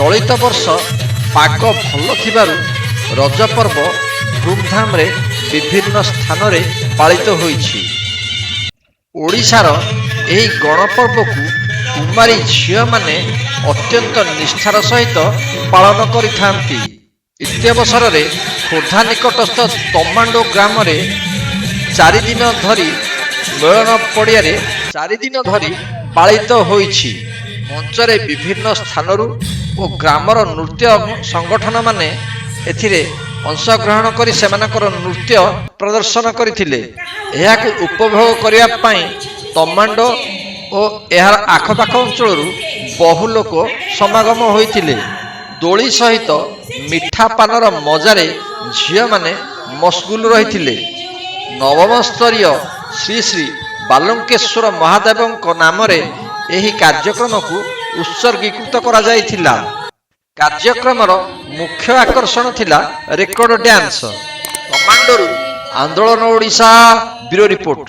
ଚଳିତ ବର୍ଷ ପାଗ ଭଲ ଥିବାରୁ ରଜ ପର୍ବ ଧୁମଧାମରେ ବିଭିନ୍ନ ସ୍ଥାନରେ ପାଳିତ ହୋଇଛି। ଓଡ଼ିଶାର ଏହି ଗଣପର୍ବକୁ କୁମାରୀ ଝିଅମାନେ ଅତ୍ୟନ୍ତ ନିଷ୍ଠାର ସହିତ ପାଳନ କରିଥାନ୍ତି। ଇତ୍ୟବସରରେ ଖୋର୍ଦ୍ଧା ନିକଟସ୍ଥ ତମାଣ୍ଡୋ ଗ୍ରାମରେ 4 ଦିନ ଧରି ମିଳନ ପଡ଼ିଆରେ 4 ଦିନ ଧରି ପାଳିତ ହୋଇଛି। ମଞ୍ଚରେ ବିଭିନ୍ନ ସ୍ଥାନରୁ ଓ ଗ୍ରାମର ନୃତ୍ୟ ସଂଗଠନମାନେ ଏଥିରେ ଅଂଶଗ୍ରହଣ କରି ସେମାନଙ୍କର ନୃତ୍ୟ ପ୍ରଦର୍ଶନ କରିଥିଲେ। ଏହାକୁ ଉପଭୋଗ କରିବା ପାଇଁ ତମାଣ୍ଡୋ ଓ ଏହାର ଆଖପାଖ ଅଞ୍ଚଳରୁ ବହୁ ଲୋକ ସମାଗମ ହୋଇଥିଲେ। ଦୋଳି ସହିତ ମିଠା ପାନର ମଜାରେ ଝିଅମାନେ ମସଗୁଲ ରହିଥିଲେ। ନବମ ସ୍ତରୀୟ ଶ୍ରୀ ଶ୍ରୀ ବାଲୁଙ୍କେଶ୍ୱର ମହାଦେବଙ୍କ ନାମରେ ଏହି କାର୍ଯ୍ୟକ୍ରମକୁ ଉତ୍ସର୍ଗୀକୃତ କରାଯାଇଥିଲା। କାର୍ଯ୍ୟକ୍ରମର ମୁଖ୍ୟ ଆକର୍ଷଣ ଥିଲା ରେକର୍ଡ ଡ୍ୟାନ୍ସ। ତମାଣ୍ଡୋରୁ ଆନ୍ଦୋଳନ ଓଡ଼ିଶା ବ୍ୟୁରୋ ରିପୋର୍ଟ।